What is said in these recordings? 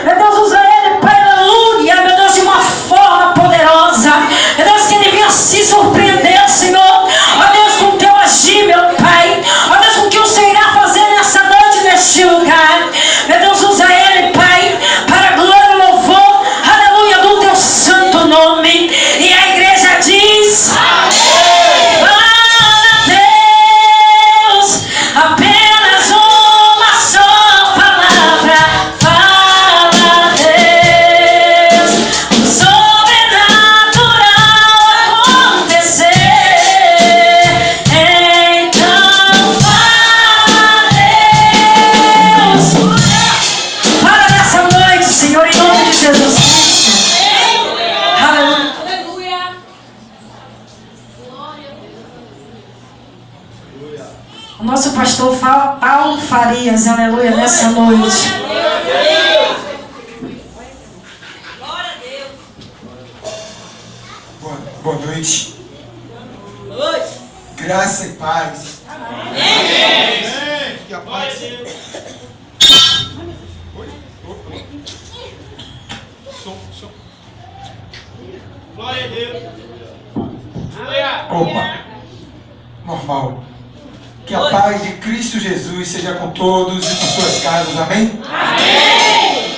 Meu Deus, usa ele, Pai, aleluia, meu Deus, de uma forma poderosa. Meu Deus, que ele venha se surpreender, Senhor. Ó Deus, com o teu agir, meu Pai. Ó Deus, com o que o Senhor irá fazer nessa noite, neste lugar. Meu Deus, usa ele, Pai, para a glória e louvor, aleluia, do teu santo nome. E a igreja diz: apenas uma só palavra, fala Deus, o sobrenatural acontecer. Então fala Deus. Fala nessa noite, Senhor, em nome de Jesus Cristo. Aleluia. O nosso pastor Paulo Farias, aleluia, nessa noite. Boa noite. Graça e paz. Amém. Que a paz. Som. Glória a Deus. Opa. Normal. Que a paz de Cristo Jesus seja com todos e com suas casas. Amém? Amém.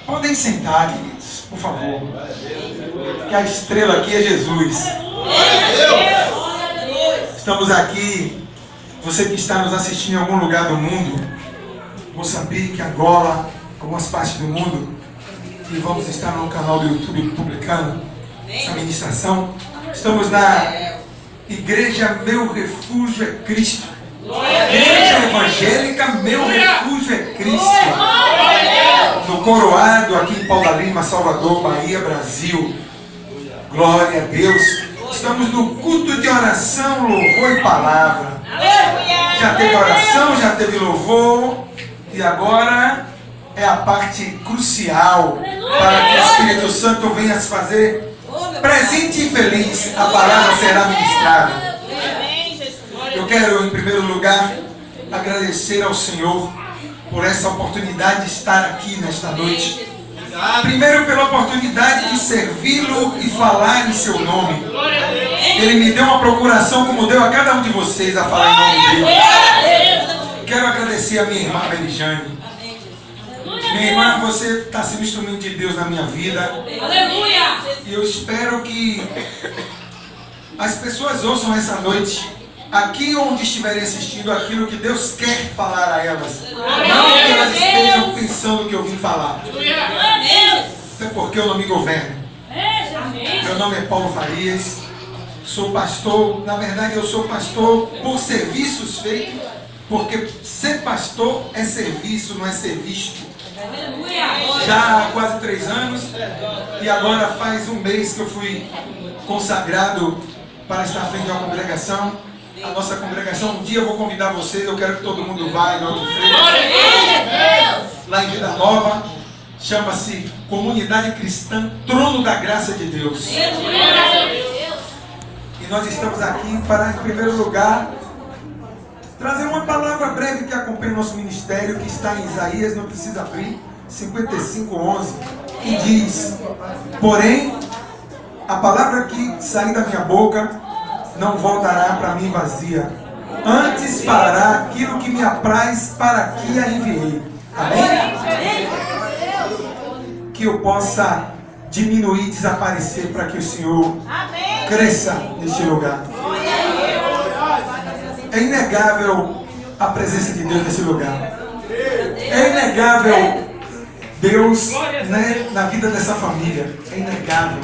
Podem sentar, queridos, por favor. Que a estrela aqui é Jesus. Estamos aqui, você que está nos assistindo em algum lugar do mundo, Moçambique, Angola, algumas partes do mundo, e vamos estar no canal do YouTube publicando essa ministração. Estamos na Igreja Meu Refúgio é Cristo. Igreja Evangélica Meu Refúgio é Cristo. No Coroado, aqui em Paulo da Lima, Salvador, Bahia, Brasil. Glória a Deus. Estamos no culto de oração, louvor e palavra. Já teve oração, já teve louvor. E agora é a parte crucial para que o Espírito Santo venha se fazer presente e feliz. A palavra será ministrada. Eu quero, em primeiro lugar, agradecer ao Senhor por essa oportunidade de estar aqui nesta noite. Primeiro, pela oportunidade de servi-lo e falar em seu nome. Ele me deu uma procuração, como deu a cada um de vocês, a falar em nome dele. Quero agradecer a minha irmã Merijane. Minha irmã, você está sendo instrumento de Deus na minha vida. E eu espero que as pessoas ouçam essa noite, aqui onde estiverem assistindo, aquilo que Deus quer falar a elas. Não que elas estejam pensando que eu vim falar. Até porque eu não me governo. Meu nome é Paulo Farias. Sou pastor. Na verdade, eu sou pastor por serviços feitos. Porque ser pastor é serviço, não é ser visto. Já há quase 3 anos. E agora faz um mês que eu fui consagrado para estar à frente de uma congregação. A nossa congregação, um dia eu vou convidar vocês, eu quero que todo mundo vá em Alto Freio, lá em Vida Nova, chama-se Comunidade Cristã Trono da Graça de Deus. E nós estamos aqui para, em primeiro lugar, trazer uma palavra breve que acompanha o nosso ministério, que está em Isaías, não precisa abrir, 55:11, que diz: porém, a palavra que sair da minha boca não voltará para mim vazia, antes fará aquilo que me apraz para que a enviei. Amém? Que eu possa diminuir e desaparecer para que o Senhor cresça neste lugar. É inegável a presença de Deus nesse lugar. É inegável Deus, né, na vida dessa família. É inegável.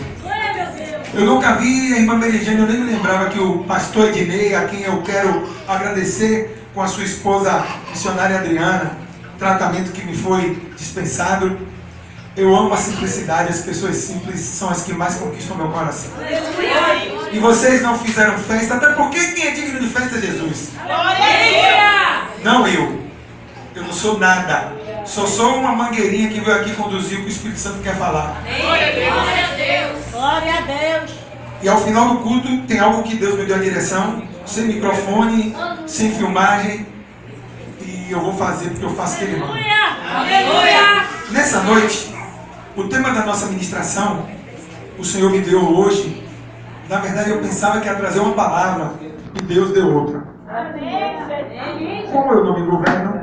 Eu nunca vi a irmã Merijane, eu nem me lembrava que o pastor Ednei, a quem eu quero agradecer com a sua esposa missionária Adriana, o tratamento que me foi dispensado. Eu amo a simplicidade, as pessoas simples são as que mais conquistam meu coração. E vocês não fizeram festa, até porque quem é digno de festa é Jesus. Não eu. Eu não sou nada. Só sou uma mangueirinha que veio aqui conduzir o que o Espírito Santo quer falar. Glória a Deus. Glória a Deus. E ao final do culto tem algo que Deus me deu a direção, sem microfone, sem filmagem. E eu vou fazer porque eu faço aquele mano. Aleluia. Nessa noite, o tema da nossa ministração, o Senhor me deu hoje. Na verdade, eu pensava que ia trazer uma palavra e Deus deu outra. Como eu não me governo,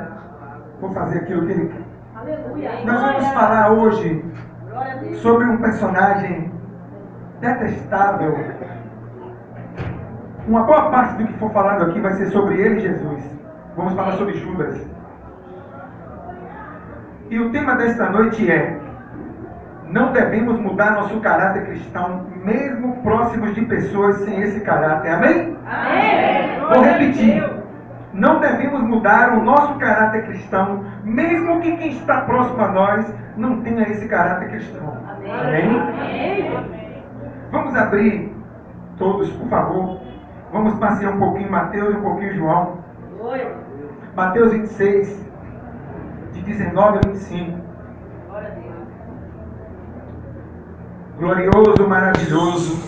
vou fazer aquilo que Ele quer. Nós vamos falar hoje sobre um personagem detestável. Uma boa parte do que for falado aqui vai ser sobre ele e Jesus. Vamos falar sobre Judas. E o tema desta noite é: não devemos mudar nosso caráter cristão, mesmo próximos de pessoas sem esse caráter. Amém? Amém. Vou repetir. Não devemos mudar o nosso caráter cristão, mesmo que quem está próximo a nós não tenha esse caráter cristão. Amém? Amém. Vamos abrir todos, por favor. Vamos passear um pouquinho Mateus e um pouquinho João. Mateus 26, de 19 a 25. Glorioso, maravilhoso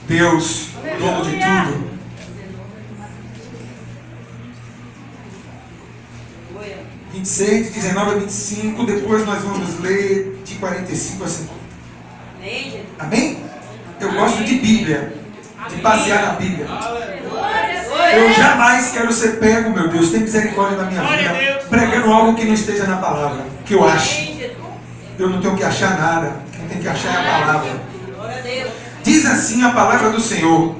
Deus, dono de tudo. 26, de 19 a 25. Depois nós vamos ler de 45 a 50. Amém? Eu gosto de Bíblia, de passear na Bíblia. Eu jamais quero ser pego, meu Deus, tem misericórdia da minha vida, pregando algo que não esteja na palavra, que eu acho. Eu não tenho que achar nada, quem tem que achar é a palavra. Diz assim a palavra do Senhor,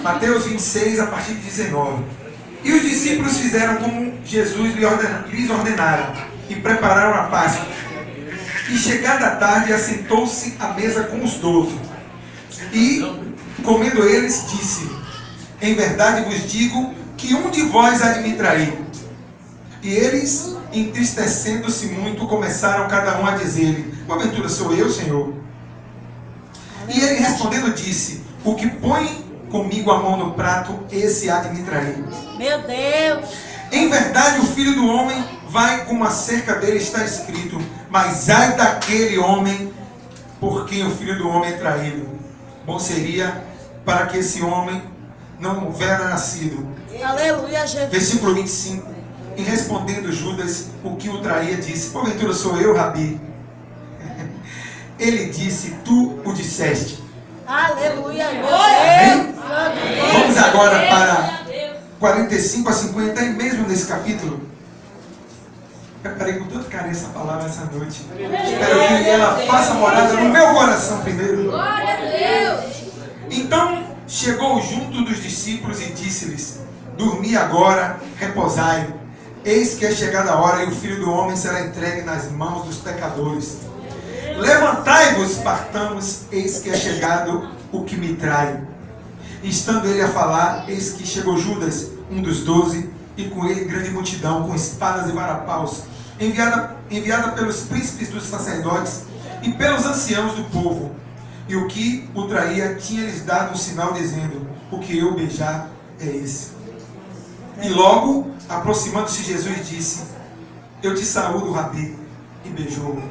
Mateus 26, a partir de 19. E os discípulos fizeram como Jesus lhes ordenara, e prepararam a Páscoa. E chegada a tarde, assentou-se à mesa com os 12. E, comendo eles, disse: em verdade vos digo que um de vós há de me trair. E eles, entristecendo-se muito, começaram cada um a dizer-lhe: porventura sou eu, Senhor? E ele respondendo disse: o que põe comigo a mão no prato, esse há de me trair. Meu Deus! Em verdade o Filho do Homem vai como acerca dele está escrito, mas ai daquele homem por quem o Filho do Homem é traído. Bom seria para que esse homem não houvera nascido. Aleluia, Jesus. Versículo 25. E respondendo Judas, o que o traía, disse: porventura sou eu, Rabi? Ele disse: tu o disseste. Aleluia, meu Amém? Deus. Vamos agora para 45 a 50, e mesmo nesse capítulo. Preparei com todo carinho essa palavra essa noite. Espero que ela faça morada no meu coração primeiro. Glória a Deus. Então chegou junto dos discípulos e disse-lhes: dormi agora, reposai. Eis que é chegada a hora e o Filho do Homem será entregue nas mãos dos pecadores. Levantai-vos, partamos, eis que é chegado o que me trai. E estando ele a falar, eis que chegou Judas, um dos 12, e com ele grande multidão, com espadas e varapaus, enviada pelos príncipes dos sacerdotes e pelos anciãos do povo. E o que o traía tinha-lhes dado um sinal, dizendo: o que eu beijar é esse. E logo, aproximando-se Jesus, disse: eu te saúdo, Rabi, e beijou-o.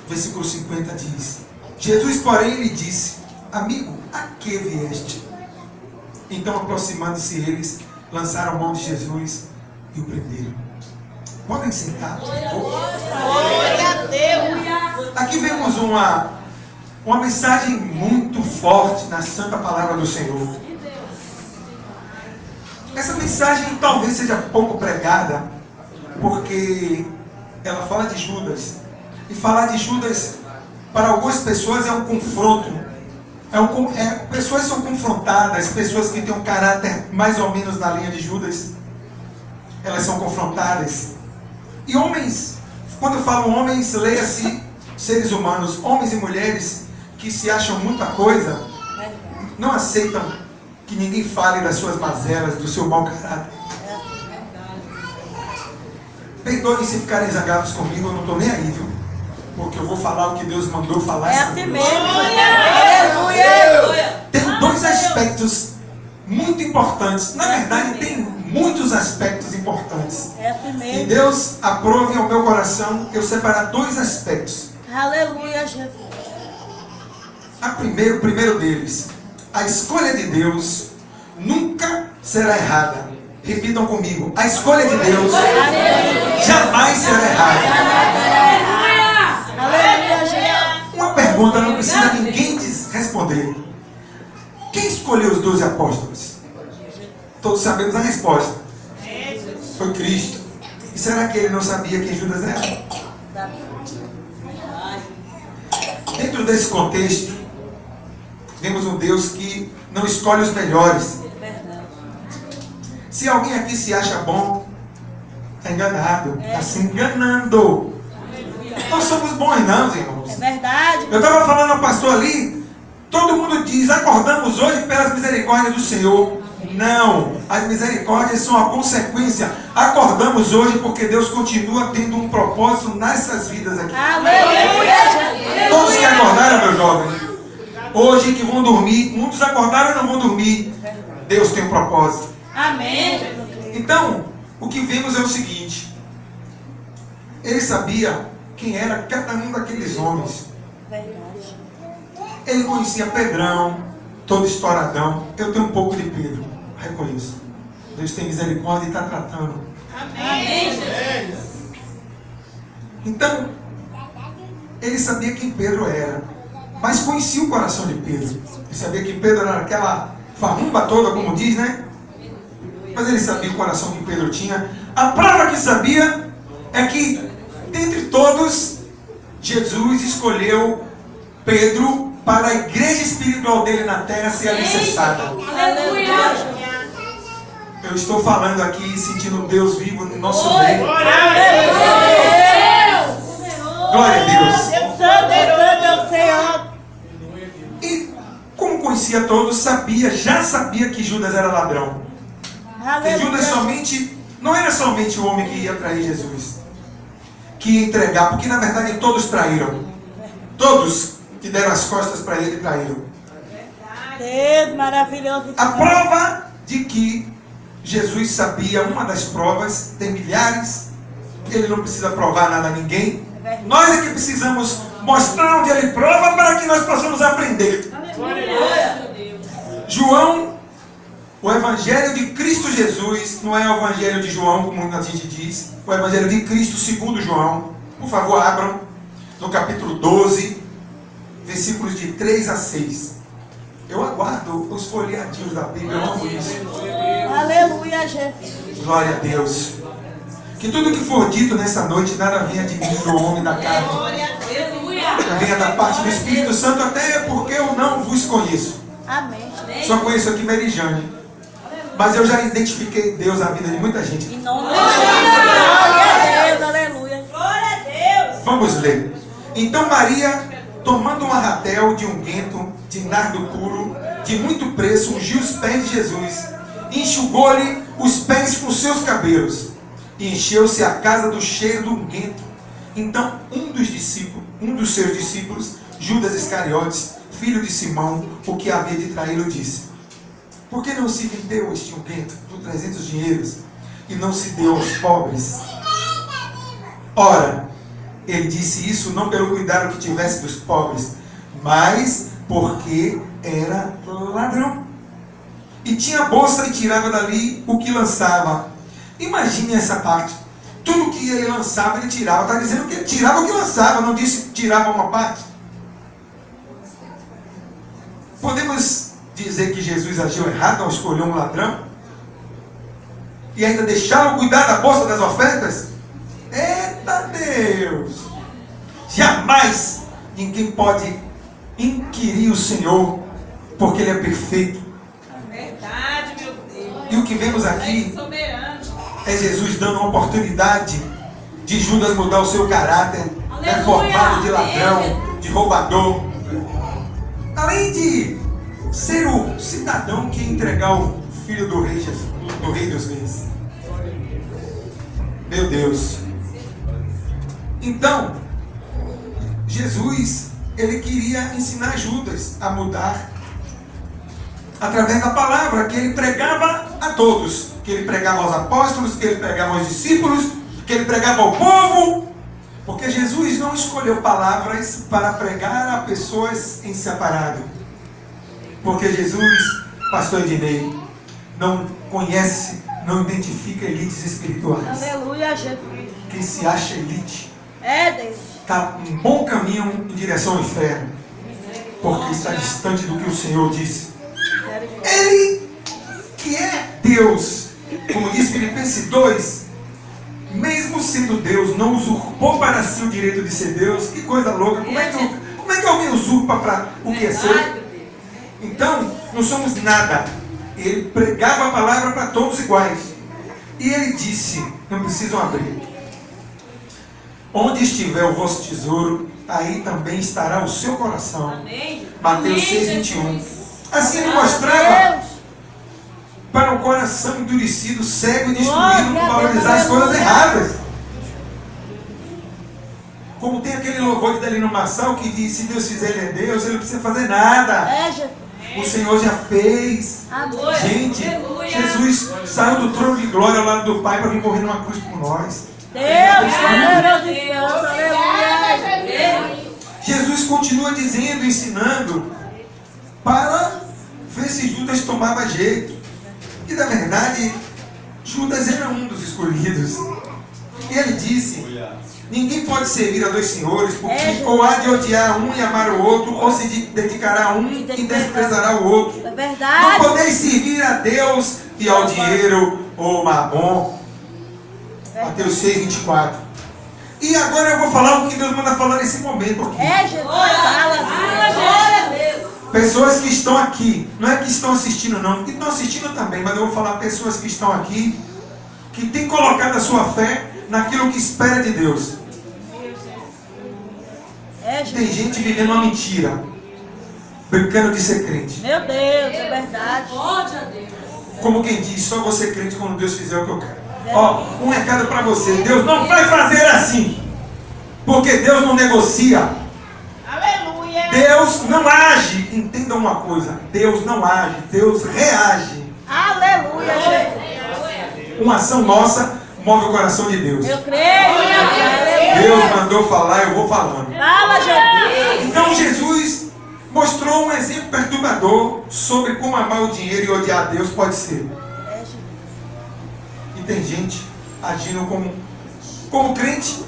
Versículo 50 diz: Jesus, porém, lhe disse: amigo, a que vieste? Então, aproximando-se eles, lançaram mão de Jesus e o prenderam. Podem sentar, por favor. Glória a Deus. Aqui vemos uma mensagem muito forte na santa palavra do Senhor. Essa mensagem talvez seja pouco pregada, porque ela fala de Judas. E falar de Judas, para algumas pessoas, é um confronto. Pessoas são confrontadas, pessoas que têm um caráter mais ou menos na linha de Judas, elas são confrontadas. E homens, quando eu falo homens, leia-se seres humanos, homens e mulheres que se acham muita coisa, não aceitam que ninguém fale das suas mazelas, do seu mau caráter. Perdoem se ficarem zangados comigo, eu não estou nem aí, viu? Porque eu vou falar o que Deus mandou falar. É assim mesmo. Aleluia. Tem dois aspectos muito importantes. Na verdade, tem muitos aspectos importantes. É assim E mesmo. Deus aprove ao meu coração eu separar dois aspectos. Aleluia, Jesus. O primeiro deles, a escolha de Deus nunca será errada. Repitam comigo: a escolha de Deus jamais será errada. pergunta não precisa ninguém responder. Quem escolheu os 12 apóstolos? Todos sabemos a resposta. Foi Cristo. E será que ele não sabia quem Judas era? Dentro desse contexto, vemos um Deus que não escolhe os melhores. Se alguém aqui se acha bom, está enganado, está se enganando. Nós somos bons não, irmãos. É verdade. Eu estava falando ao pastor ali, todo mundo diz, acordamos hoje pelas misericórdias do Senhor. Não, as misericórdias são a consequência. Acordamos hoje porque Deus continua tendo um propósito nessas vidas aqui. Aleluia. Todos que acordaram, meu jovem, hoje que vão dormir, muitos acordaram e não vão dormir. Deus tem um propósito. Amém. Então, o que vemos é o seguinte: ele sabia quem era cada um daqueles homens. Ele conhecia Pedrão, todo estouradão. Eu tenho um pouco de Pedro, reconheço. Deus tem misericórdia e está tratando. Amém. Então, ele sabia quem Pedro era, mas conhecia o coração de Pedro. Ele sabia que Pedro era aquela farrumba toda, como diz, né? Mas ele sabia o coração que Pedro tinha. A prova que sabia é que, dentre todos, Jesus escolheu Pedro para a igreja espiritual dele na terra ser alicerçada. Aleluia. Eu estou falando aqui, sentindo Deus vivo no nosso meio. Glória a Deus. Santo é o Senhor. E como conhecia todos, já sabia que Judas era ladrão. E Judas não era somente o homem que ia trair Jesus, que ia entregar, porque na verdade todos traíram. Todos que deram as costas para ele traíram. Deus maravilhoso. A prova de que Jesus sabia, uma das provas, tem milhares, ele não precisa provar nada a ninguém. Nós é que precisamos mostrar onde ele prova para que nós possamos aprender. João, o Evangelho de Cristo Jesus, não é o Evangelho de João, como muita gente diz, o Evangelho de Cristo segundo João. Por favor, abram no capítulo 12, versículos de 3 a 6. Eu aguardo os folheadinhos da Bíblia, eu amo isso. Aleluia, Jesus. Glória a Deus. Que tudo que for dito nessa noite, nada venha de mim, do homem da carne. Venha da parte do Espírito Santo, até porque eu não vos conheço. Amém. Só conheço aqui Merijane. Mas eu já identifiquei Deus na vida de muita gente. Em nome de Jesus. Glória a Deus, aleluia. Glória a Deus. Vamos ler. Então Maria, tomando um arratel de unguento, de nardo puro, de muito preço, ungiu os pés de Jesus, e enxugou-lhe os pés com seus cabelos, e encheu-se a casa do cheiro do unguento. Então um dos seus discípulos, Judas Iscariotes, filho de Simão, o que havia de traí-lo, disse: por que não se vendeu este unguento por 300 dinheiros e não se deu aos pobres? Ora, ele disse isso não pelo cuidado que tivesse dos pobres, mas porque era ladrão. E tinha a bolsa e tirava dali o que lançava. Imagine essa parte. Tudo que ele lançava, ele tirava. Está dizendo que ele tirava o que lançava, não disse que tirava uma parte. Podemos dizer que Jesus agiu errado ao escolher um ladrão? E ainda deixá-lo cuidar da bolsa das ofertas? Eita Deus! Jamais ninguém pode inquirir o Senhor, porque Ele é perfeito. Verdade, meu Deus. E o que vemos aqui é Jesus dando uma oportunidade de Judas mudar o seu caráter, formado de ladrão, de roubador. Além de ser o cidadão que ia entregar o filho do rei dos reis. Meu Deus. Então, Jesus, ele queria ensinar Judas a mudar através da palavra que ele pregava a todos, que ele pregava aos apóstolos, que ele pregava aos discípulos, que ele pregava ao povo, porque Jesus não escolheu palavras para pregar a pessoas em separado, porque Jesus, pastor Ednei, não conhece, não identifica elites espirituais. Aleluia, Jesus. Quem se acha elite É Deus. está um bom caminho em direção ao inferno. porque está distante do que o Senhor disse. Ele, que é Deus, como diz Filipenses 2, mesmo sendo Deus, não usurpou para si o direito de ser Deus. Que coisa louca! Como é que alguém usurpa para o que é seu? Então, não somos nada. Ele pregava a palavra para todos iguais. E ele disse, não precisam abrir: onde estiver o vosso tesouro, aí também estará o seu coração. Amém. Mateus 6:21. Assim ele mostrava para o coração endurecido, cego e destruído por valorizar as coisas erradas. Como tem aquele louvor de Dalino Massal que diz: se Deus fizer, ele é Deus, ele não precisa fazer nada. O Senhor já fez. Gente, Jesus saiu do trono de glória ao lado do Pai para vir morrer numa cruz por nós. Jesus continua dizendo, ensinando, para ver se Judas tomava jeito. E na verdade, Judas era um dos escolhidos. E ele disse: ninguém pode servir a dois senhores, porque ou há de odiar um e amar o outro, ou se dedicará a um e desprezará o outro. É verdade. Não podeis servir a Deus e ao dinheiro ou Mamon. Mateus 6:24. E agora eu vou falar o que Deus manda falar nesse momento aqui. Jesus, fala. Glória a Deus. Pessoas que estão aqui, não é que estão assistindo não, que estão assistindo também, mas eu vou falar pessoas que estão aqui, que têm colocado a sua fé naquilo que espera de Deus. Tem gente vivendo uma mentira, brincando de ser crente. Meu Deus, é verdade. Como quem diz, só vou ser crente quando Deus fizer o que eu quero. Ó, um recado para você: Deus não vai fazer assim, porque Deus não negocia. Aleluia. Deus não age. Entenda uma coisa: Deus não age, Deus reage. Aleluia, Jesus. Uma ação nossa move o coração de Deus. Eu creio. Aleluia. Deus mandou falar, eu vou falando. Fala, Jesus. Então Jesus mostrou um exemplo perturbador sobre como amar o dinheiro e odiar a Deus pode ser. E tem gente agindo como crente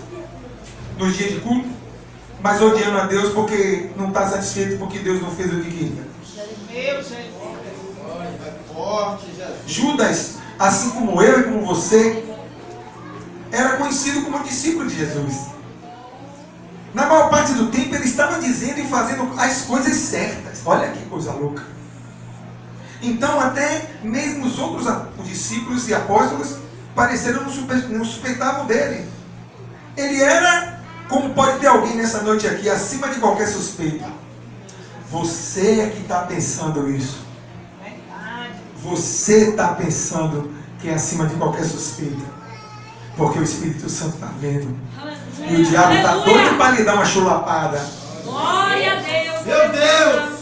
nos dias de culto, mas odiando a Deus porque não está satisfeito porque Deus não fez o que queria. Judas, assim como eu e como você, era conhecido como discípulo de Jesus. Na maior parte do tempo ele estava dizendo e fazendo as coisas certas. Olha que coisa louca. Então até mesmo os outros discípulos e apóstolos pareceram não suspeitavam dele. Ele era, como pode ter alguém nessa noite aqui, acima de qualquer suspeita. Você é que está pensando isso. Você está pensando que é acima de qualquer suspeita. Porque o Espírito Santo está vendo. E o diabo está doido para lhe dar uma chulapada. Glória a Deus. Meu Deus!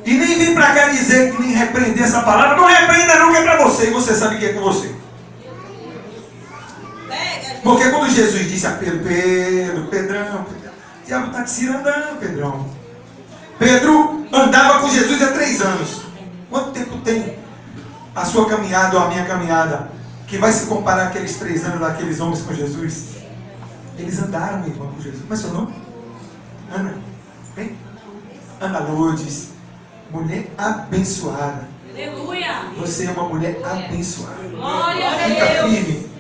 E nem vem para cá dizer que nem repreender essa palavra. Não repreenda não, que é para você. E você sabe que é com você. Porque quando Jesus disse a Pedrão, o diabo está te cirandando, Pedrão. Pedro andava com Jesus há 3 anos. Quanto tempo tem a sua caminhada ou a minha caminhada que vai se comparar aqueles 3 anos daqueles homens com Jesus? Eles andaram, meu irmão, com Jesus. Como é seu nome? Ana. Vem. Ana Lourdes. Mulher abençoada. Aleluia. Você é uma mulher abençoada. Glória a Fica Deus. firme.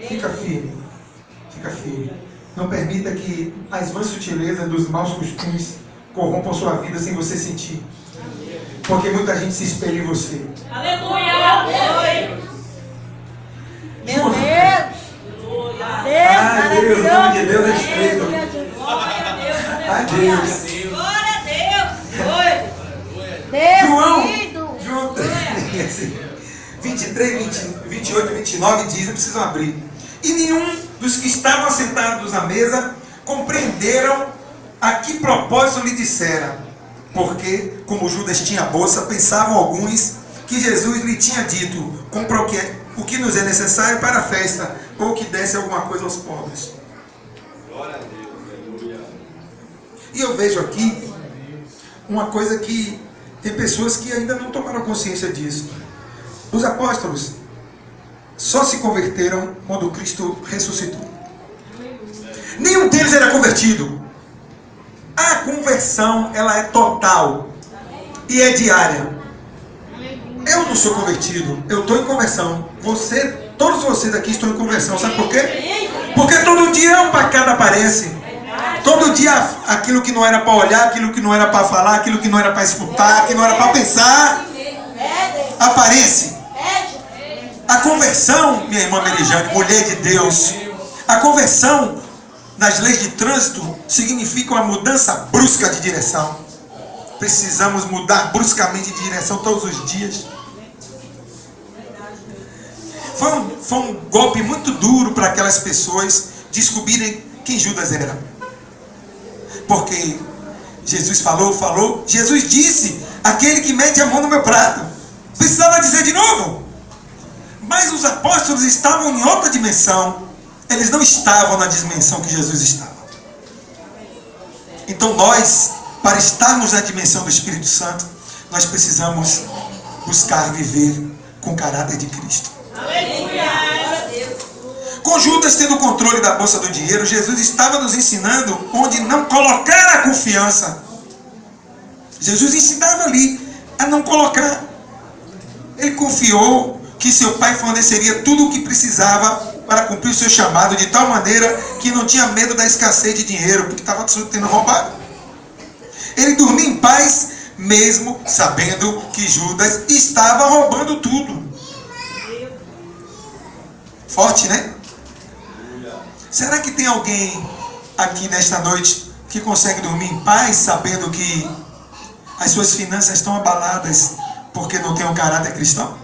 Fica firme. Fica firme. Não permita que as vãs sutilezas dos maus costumes corrompam sua vida sem você sentir. Porque muita gente se espelha em você. Aleluia. Meu Deus. Deus, o nome de Deus é estreito. Glória a Deus. Ai, Deus. Glória a Deus. João 23, 28 e 29 diz, não precisam abrir. E nenhum dos que estavam assentados à mesa compreenderam a que propósito lhe dissera. Porque, como Judas tinha bolsa, pensavam alguns que Jesus lhe tinha dito: compra o que nos é necessário para a festa, ou que desse alguma coisa aos pobres. Glória a Deus, aleluia. E eu vejo aqui uma coisa que tem pessoas que ainda não tomaram consciência disso. Os apóstolos só se converteram quando Cristo ressuscitou. Nenhum deles era convertido. A conversão conversão, ela é total e é diária. Eu não sou convertido, eu estou em conversão. Todos vocês aqui estão em conversão, sabe por quê? Porque todo dia um pecado aparece. Todo dia aquilo que não era para olhar, aquilo que não era para falar, aquilo que não era para escutar, aquilo que não era para pensar, aparece. A conversão, minha irmã Merijane, mulher de Deus, a conversão nas leis de trânsito significa uma mudança brusca de direção. Precisamos mudar bruscamente de direção todos os dias. Foi um golpe muito duro para aquelas pessoas descobrirem quem Judas era. Porque Jesus falou, Jesus disse, aquele que mete a mão no meu prato. Precisava dizer de novo. Mas os apóstolos estavam em outra dimensão. Eles não estavam na dimensão que Jesus estava. Então nós, para estarmos na dimensão do Espírito Santo, nós precisamos buscar viver com o caráter de Cristo. Com Judas tendo o controle da bolsa do dinheiro, Jesus estava nos ensinando onde não colocar a confiança. Jesus ensinava ali a não colocar. Ele confiou que seu pai forneceria tudo o que precisava para cumprir o seu chamado, de tal maneira que não tinha medo da escassez de dinheiro, porque estava sendo roubado. Ele dormia em paz, mesmo sabendo que Judas estava roubando tudo. Forte, né? Será que tem alguém aqui nesta noite que consegue dormir em paz, sabendo que as suas finanças estão abaladas porque não tem um caráter cristão?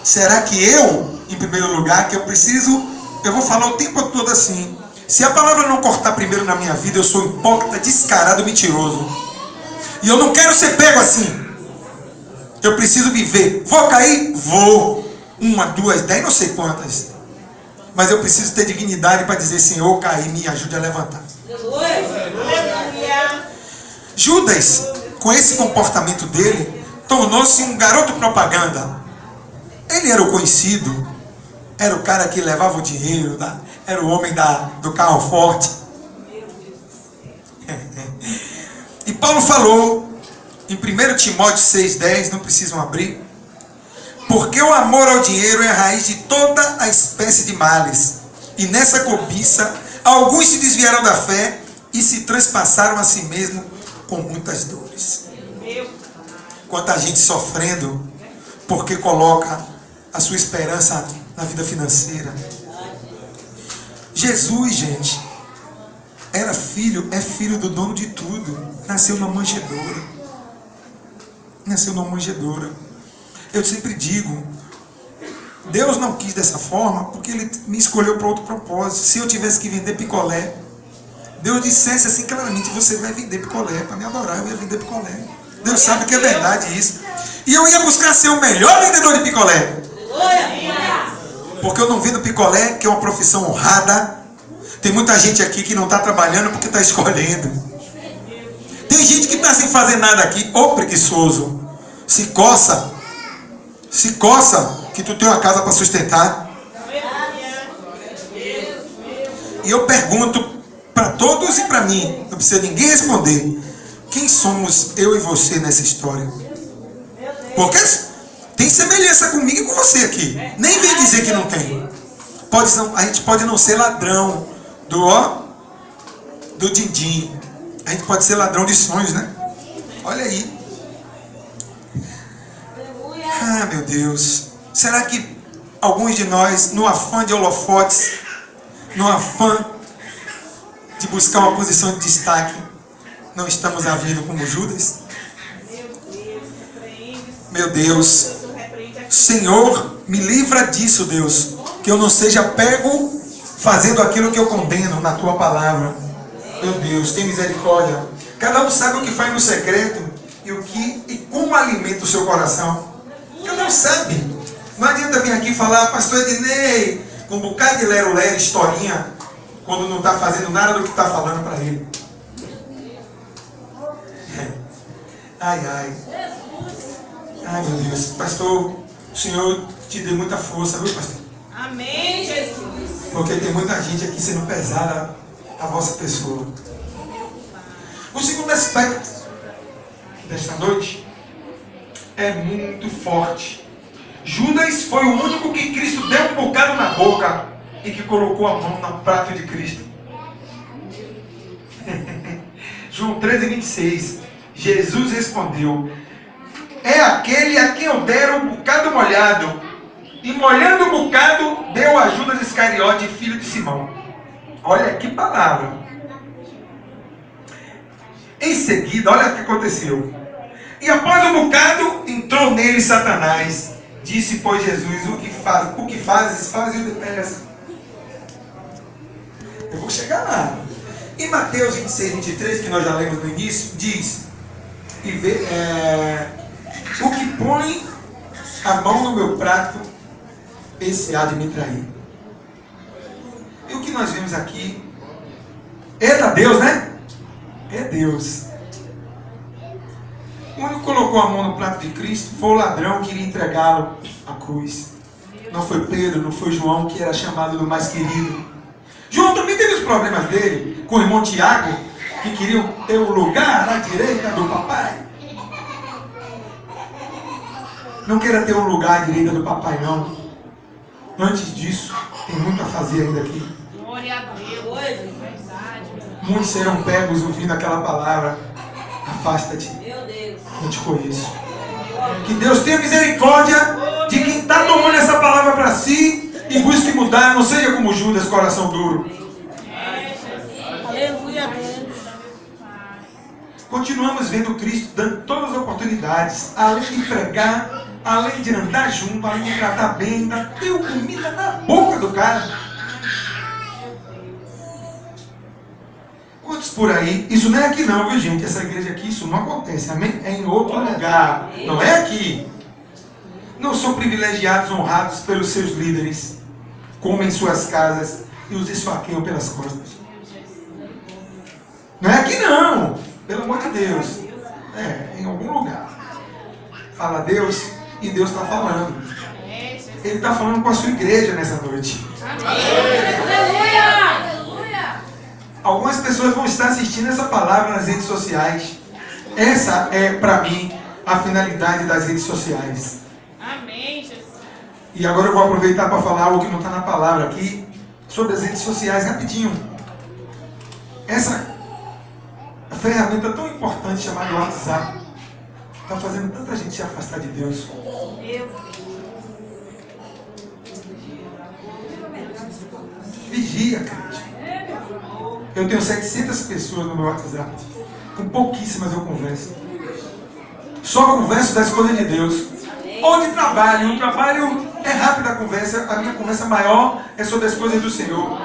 Será que eu, em primeiro lugar, que eu vou falar o tempo todo assim, se a palavra não cortar primeiro na minha vida, eu sou hipócrita, descarado, mentiroso. E eu não quero ser pego assim. Eu preciso viver. Vou cair? Vou. 1, 2, 10, não sei quantas. Mas eu preciso ter dignidade para dizer, Senhor, caí, me ajude a levantar. Judas, com esse comportamento dele, tornou-se um garoto propaganda. Ele era o conhecido, era o cara que levava o dinheiro, era o homem do carro forte. E Paulo falou, em 1 Timóteo 6,10, não precisam abrir, porque o amor ao dinheiro é a raiz de toda a espécie de males. E nessa cobiça, alguns se desviaram da fé e se transpassaram a si mesmo com muitas dores. Quanta gente sofrendo porque coloca a sua esperança na vida financeira. Jesus, gente, é filho do dono de tudo. Nasceu numa manjedoura. Eu sempre digo, Deus não quis dessa forma porque Ele me escolheu para outro propósito. Se eu tivesse que vender picolé, Deus dissesse assim claramente, você vai vender picolé para me adorar, eu ia vender picolé. Deus sabe que é verdade isso. E eu ia buscar ser o melhor vendedor de picolé. Porque eu não vendo picolé, que é uma profissão honrada. Tem muita gente aqui que não está trabalhando porque está escolhendo. Tem gente que está sem fazer nada aqui. Ô preguiçoso, se coça, que tu tem uma casa para sustentar. E eu pergunto para todos e para mim, não precisa ninguém responder, quem somos eu e você nessa história? Porque tem semelhança comigo e com você aqui. Nem vem dizer que não tem. A gente pode não ser ladrão do din-din. A gente pode ser ladrão de sonhos, né? Olha aí. Ah, meu Deus. Será que alguns de nós, no afã de holofotes, no afã de buscar uma posição de destaque, não estamos agindo como Judas? Meu Deus, Senhor, me livra disso, Deus, que eu não seja pego fazendo aquilo que eu condeno na Tua palavra. Meu Deus, tem misericórdia. Cada um sabe o que faz no secreto e como alimenta o seu coração. Cada um sabe. Não adianta vir aqui falar, pastor Ednei, com um bocado de lero-lero, historinha, quando não está fazendo nada do que está falando para ele. Ai, meu Deus. Pastor, o Senhor te dê muita força, viu, pastor? Amém, Jesus. Porque tem muita gente aqui sendo pesada a vossa pessoa. O segundo aspecto desta noite é muito forte. Judas foi o único que Cristo deu um bocado na boca e que colocou a mão no prato de Cristo. João 13:26. Jesus respondeu: é aquele a quem eu der um bocado molhado. E molhando o bocado, deu a Judas Iscariote, filho de Simão. Olha que palavra. Em seguida, olha o que aconteceu. E após um bocado, entrou nele Satanás. Disse, pois, Jesus: o que fazes, faze-o depressa. Eu vou chegar lá. Em Mateus 26:23, que nós já lemos no início, diz: o que põe a mão no meu prato, esse há de me trair. E o que nós vemos aqui? Eita Deus, né? É Deus. O único que colocou a mão no prato de Cristo foi o ladrão que iria entregá-lo à cruz. Não foi Pedro, não foi João, que era chamado do mais querido. João também teve os problemas dele com o irmão Tiago, que queriam ter o lugar à direita do papai. Não queira ter um lugar à direita do papai, não. Antes disso, tem muito a fazer ainda aqui. Glória a Deus. Verdade. Muitos serão pegos ouvindo aquela palavra: afasta-te, Meu Deus. eu te conheço. Que Deus tenha misericórdia de quem está tomando essa palavra para si e busque mudar, não seja como Judas, coração duro. Aleluia. Continuamos vendo Cristo dando todas as oportunidades, além de pregar, além de andar junto, além de tratar bem, ainda deu comida na boca do cara. Quantos por aí? Isso não é aqui não, viu gente? Essa igreja aqui, isso não acontece, amém? É em outro lugar, não é aqui. Não são privilegiados, honrados pelos seus líderes, comem suas casas e os esfaqueiam pelas costas. Não é aqui não, pelo amor de Deus. É, em algum lugar. Fala Deus e Deus está falando. Ele está falando com a sua igreja nessa noite. Aleluia. Algumas pessoas vão estar assistindo essa palavra nas redes sociais. Essa é, para mim, a finalidade das redes sociais. Amém, Jesus. E agora eu vou aproveitar para falar algo que não está na palavra aqui, sobre as redes sociais, rapidinho. Essa ferramenta tão importante chamada WhatsApp está fazendo tanta gente se afastar de Deus. Vigia, crente. Eu tenho 700 pessoas no meu WhatsApp. Com pouquíssimas eu converso. Só converso das coisas de Deus. Ou de trabalho. O trabalho é rápida a conversa. A minha conversa maior é sobre as coisas do Senhor.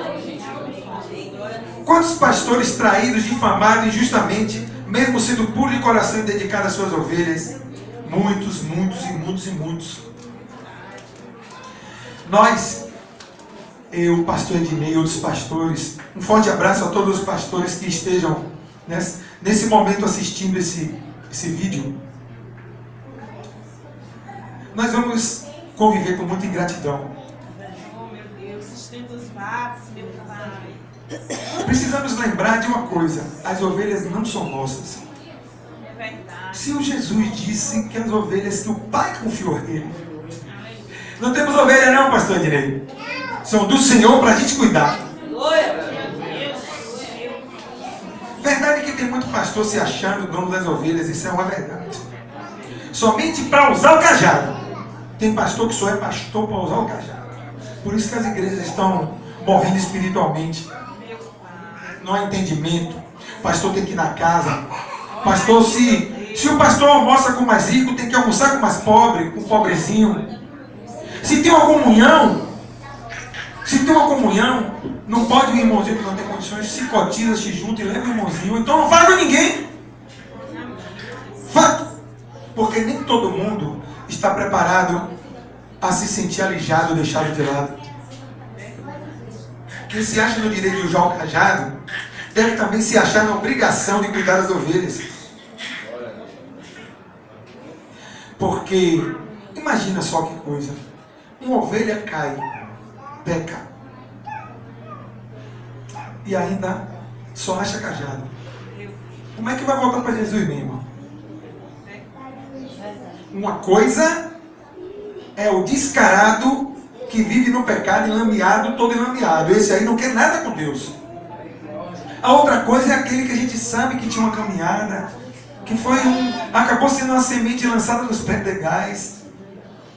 Quantos pastores traídos, difamados injustamente, mesmo sendo puro de coração e dedicado às suas ovelhas? Muitos, muitos e muitos e muitos. Nós, eu, pastor Ednei e outros pastores, um forte abraço a todos os pastores que estejam nesse momento assistindo esse vídeo. Nós vamos conviver com muita ingratidão. Oh, meu Deus, sustenta os vasos, meu Pai. Precisamos lembrar de uma coisa: as ovelhas não são nossas. É verdade. Se o Jesus disse que as ovelhas que o Pai confiou nele. Não temos ovelha não, pastor Ednei. São do Senhor para a gente cuidar. Verdade que tem muito pastor se achando dono das ovelhas, isso é uma verdade. Somente para usar o cajado. Tem pastor que só é pastor para usar o cajado. Por isso que as igrejas estão morrendo espiritualmente. Não há entendimento. O pastor tem que ir na casa. Pastor, se o pastor almoça com o mais rico, tem que almoçar com o mais pobre, com o pobrezinho. Se tem uma comunhão, não pode o irmãozinho que não tem condições, se cotiza, se junta e leva o irmãozinho. Então não faz com ninguém. Fato. Porque nem todo mundo está preparado a se sentir alijado ou deixado de lado. Quem se acha no direito de usar o cajado, deve também se achar na obrigação de cuidar das ovelhas. Porque, imagina só que coisa. Uma ovelha cai, peca. E ainda só acha cajado. Como é que vai voltar para Jesus mesmo? Uma coisa é o descarado que vive no pecado, enlameado, todo enlameado. Esse aí não quer nada com Deus. A outra coisa é aquele que a gente sabe que tinha uma caminhada, que acabou sendo uma semente lançada nos pedregais,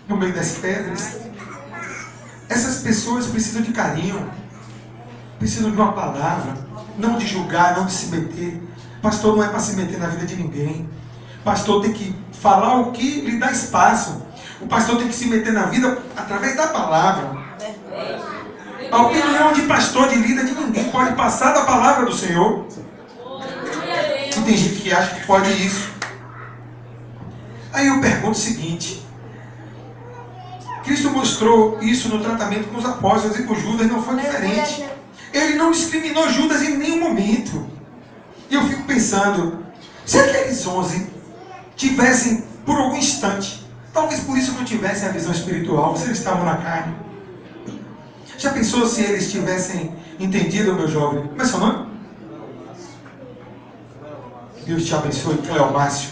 no meio das pedras. Essas pessoas precisam de carinho, precisam de uma palavra, não de julgar, não de se meter. Pastor não é para se meter na vida de ninguém. Pastor tem que falar o que lhe dá espaço. O pastor tem que se meter na vida através da palavra. A opinião de pastor, de líder, de ninguém pode passar da palavra do Senhor. E tem gente que acha que pode isso. Aí eu pergunto o seguinte: Cristo mostrou isso no tratamento com os apóstolos e com Judas, não foi diferente. Ele não discriminou Judas em nenhum momento. E eu fico pensando, se aqueles 11 tivessem, por algum instante, talvez por isso não tivessem a visão espiritual, se eles estavam na carne. Já pensou se eles tivessem entendido, meu jovem? Como é seu nome? Deus te abençoe, Cleomárcio.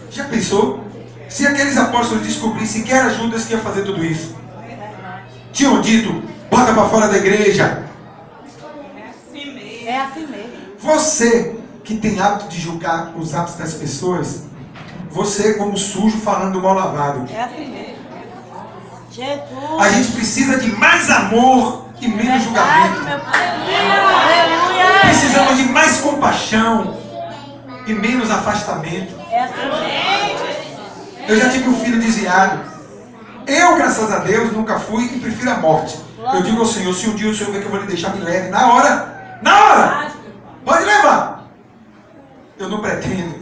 Já pensou? Se aqueles apóstolos descobrissem que era Judas que ia fazer tudo isso. Tinham dito, bota para fora da igreja. É assim mesmo. Você que tem hábito de julgar os atos das pessoas, você como sujo falando mal lavado. É assim mesmo. Jesus. A gente precisa de mais amor e menos julgamento. Aleluia. Precisamos de mais compaixão e menos afastamento. É assim mesmo. Eu já tive um filho desviado. Eu, graças a Deus, nunca fui e prefiro a morte. Eu digo ao Senhor, se um dia o Senhor ver que eu vou lhe deixar, me leve. Na hora! Na hora! Pode levar! Eu não pretendo.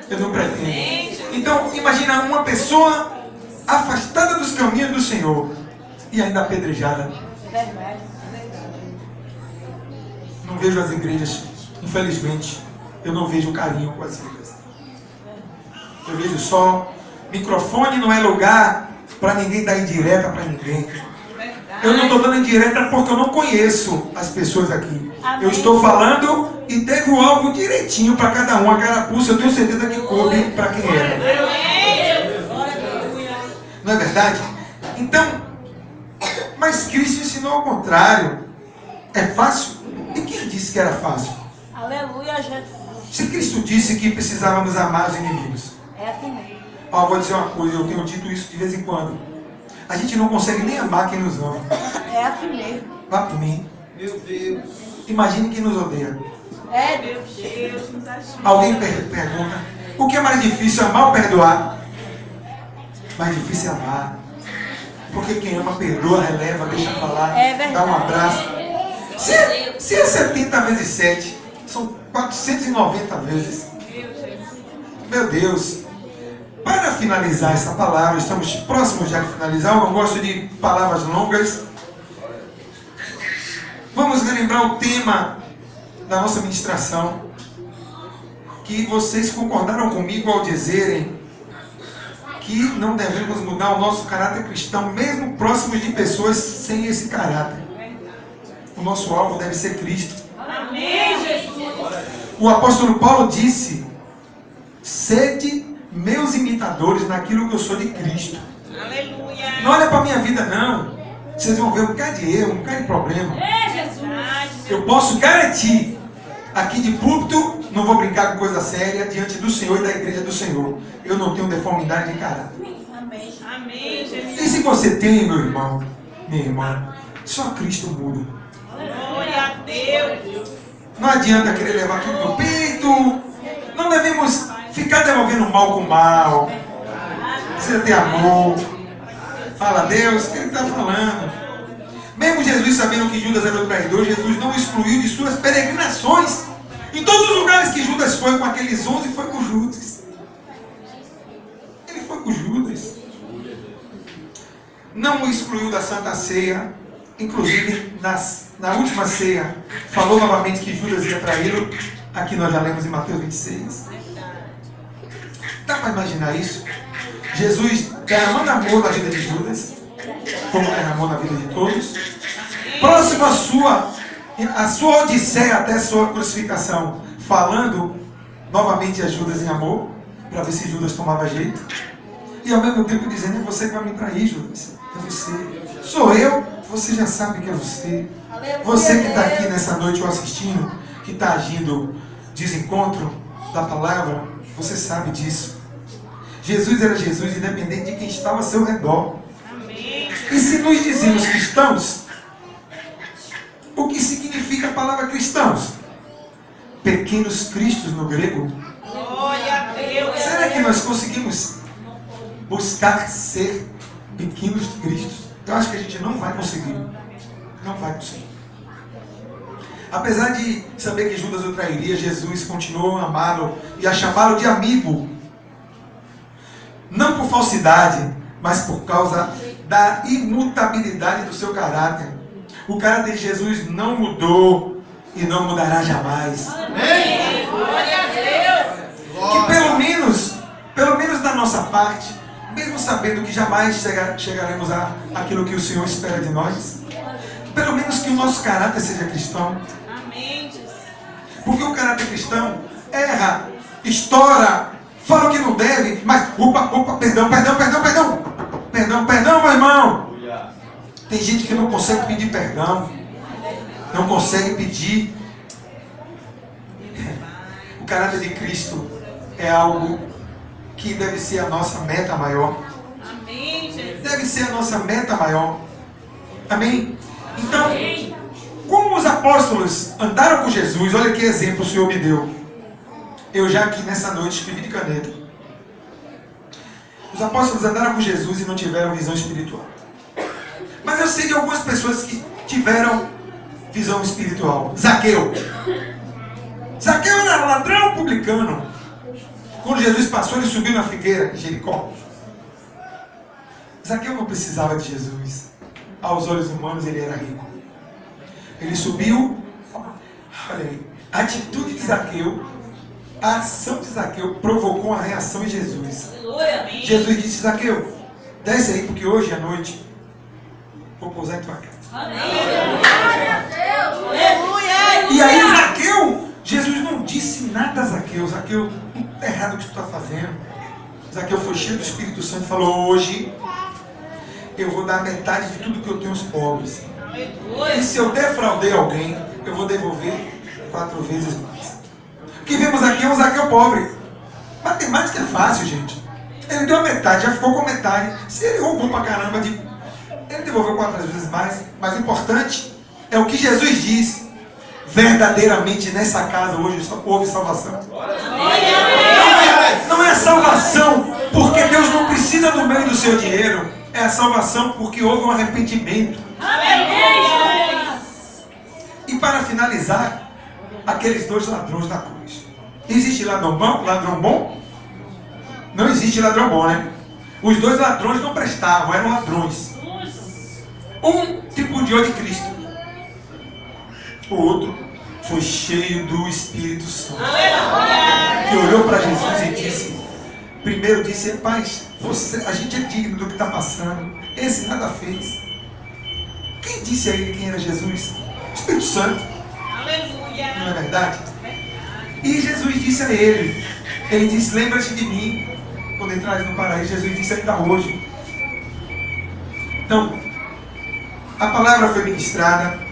Eu não pretendo. Então, imagina uma pessoa afastada dos caminhos do Senhor e ainda apedrejada. Não vejo as igrejas, infelizmente, eu não vejo carinho com as vidas. Eu vejo só, microfone não é lugar para ninguém dar indireta para ninguém. Eu não estou dando indireta porque eu não conheço as pessoas aqui. Eu estou falando e teve o alvo direitinho para cada um. A carapuça eu tenho certeza que coube para quem era. Não é verdade? Então, mas Cristo ensinou ao contrário. É fácil? E quem disse que era fácil? Aleluia, Jesus. Se Cristo disse que precisávamos amar os inimigos. É assim mesmo. Ó, vou dizer uma coisa, eu tenho dito isso de vez em quando. A gente não consegue nem amar quem nos ama. É assim mesmo. Vá por mim. Meu Deus. Imagine quem nos odeia. É Deus. Alguém pergunta, o que é mais difícil, amar ou perdoar? Mais difícil é amar. Porque quem ama, perdoa, releva, deixa pra lá, É verdade. dá um abraço. Se é 70 vezes 7, são 490 vezes. Meu Deus. Para finalizar essa palavra, estamos próximos já de finalizar. Eu não gosto de palavras longas. Vamos relembrar o tema da nossa ministração, que vocês concordaram comigo ao dizerem que não devemos mudar o nosso caráter cristão, mesmo próximos de pessoas sem esse caráter. O nosso alvo deve ser Cristo. Amém, Jesus. O apóstolo Paulo disse, sede meus imitadores naquilo que eu sou de Cristo. Aleluia. Não olha para a minha vida não. Vocês vão ver um bocado de erro, um bocado de problema. É Jesus. Eu posso garantir, aqui de púlpito, não vou brincar com coisa séria, diante do Senhor e da igreja do Senhor. Eu não tenho deformidade de caráter. Amém. Amém, Jesus. E se você tem, meu irmão, minha irmã, só Cristo muda. Glória a Deus. Não adianta querer levar tudo no peito. Não devemos ficar devolvendo mal com mal. Precisa ter amor. Fala a Deus, o que ele está falando? Mesmo Jesus sabendo que Judas era o traidor, Jesus não excluiu de suas peregrinações. Em todos os lugares que Judas foi com aqueles 11, foi com Judas. Ele foi com Judas. Não o excluiu da Santa Ceia. Inclusive, na última ceia, falou novamente que Judas ia traí-lo. Aqui nós já lemos em Mateus 26. Dá para imaginar isso? Jesus derramando amor na vida de Judas, como derramou na vida de todos. Próximo à sua a sua odisseia até a sua crucificação, falando novamente a Judas em amor, para ver se Judas tomava jeito, e ao mesmo tempo dizendo: é você que vai me trair, Judas, é você, sou eu, você já sabe que é você. Você que está aqui nessa noite ou assistindo, que está agindo desencontro da palavra, você sabe disso. Jesus era Jesus independente de quem estava ao seu redor. E se nos dizemos cristãos, o que significa a palavra cristãos? Pequenos cristos no grego. Será que nós conseguimos buscar ser pequenos cristos? Eu acho que a gente não vai conseguir. Não vai conseguir. Apesar de saber que Judas o trairia, Jesus continuou a amá-lo e a chamá-lo de amigo. Não por falsidade, mas por causa da imutabilidade do seu caráter. O caráter de Jesus não mudou e não mudará jamais. Amém. Glória a Deus. Que pelo menos da nossa parte, mesmo sabendo que jamais chegaremos àquilo que o Senhor espera de nós, pelo menos que o nosso caráter seja cristão. Amém. Porque o caráter cristão erra, estoura, fala o que não deve, mas perdão, meu irmão. Tem gente que não consegue pedir perdão, não consegue pedir. O caráter de Cristo é algo que deve ser a nossa meta maior. Amém, Jesus. Deve ser a nossa meta maior. Amém? Então, como os apóstolos andaram com Jesus, olha que exemplo o Senhor me deu. Eu já aqui nessa noite escrevi de caneta. Os apóstolos andaram com Jesus e não tiveram visão espiritual. Mas eu sei de algumas pessoas que tiveram visão espiritual. Zaqueu. Zaqueu era ladrão publicano. Quando Jesus passou, ele subiu na figueira de Jericó. Zaqueu não precisava de Jesus. Aos olhos humanos ele era rico. Ele subiu. Olha aí. A atitude de Zaqueu, a ação de Zaqueu provocou uma reação em Jesus. Jesus disse: Zaqueu, desce aí, porque hoje à noite vou pousar em tua casa. E aí Zaqueu, Jesus não disse nada a Zaqueu. Zaqueu, não é errado o que tu está fazendo. Zaqueu foi cheio do Espírito Santo e falou: hoje eu vou dar metade de tudo que eu tenho aos pobres. E se eu defraudei alguém, eu vou devolver 4 vezes mais. O que vemos aqui é um Zaqueu pobre. Matemática é fácil, gente. Ele deu a metade, já ficou com a metade. Se ele roubou pra caramba, ele devolveu 4 vezes mais. Mas o importante é o que Jesus diz. Verdadeiramente nessa casa hoje houve salvação. Não é salvação porque Deus não precisa do meu e do seu dinheiro. É a salvação porque houve um arrependimento. E para finalizar, aqueles 2 ladrões da cruz. Existe ladrão bom? Ladrão bom? Não existe ladrão bom, né? Os 2 ladrões não prestavam, eram ladrões. Um tripudiou de Cristo. O outro foi cheio do Espírito Santo. Que olhou para Jesus e disse: primeiro disse: Pai, a gente é digno do que está passando. Esse nada fez. Quem disse a ele quem era Jesus? O Espírito Santo. Não é verdade? E Jesus disse a ele: lembra-te de mim quando entrares no paraíso. Jesus disse ainda hoje. Então, a palavra foi ministrada.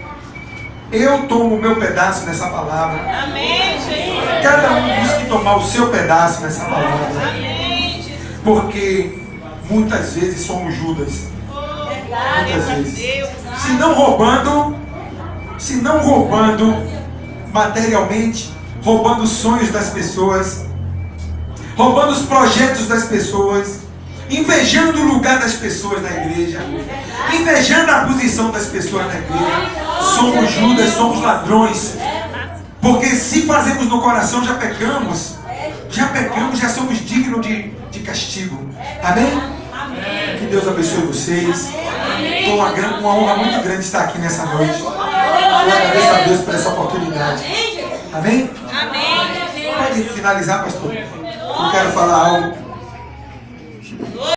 Eu tomo o meu pedaço nessa palavra. Amém, Jesus. Cada um busque tomar o seu pedaço nessa palavra. Amém, Jesus. Porque muitas vezes somos Judas. Muitas vezes. Deus. Se não roubando materialmente, roubando os sonhos das pessoas, roubando os projetos das pessoas, invejando o lugar das pessoas na igreja, invejando a posição das pessoas na igreja. Somos Judas, somos ladrões. Porque se fazemos no coração, já pecamos, já somos dignos de castigo. Amém? Que Deus abençoe vocês. Foi uma honra muito grande estar aqui nessa noite. Eu agradeço a Deus por essa oportunidade. Amém? Amém. Pode finalizar, pastor. Eu quero falar algo.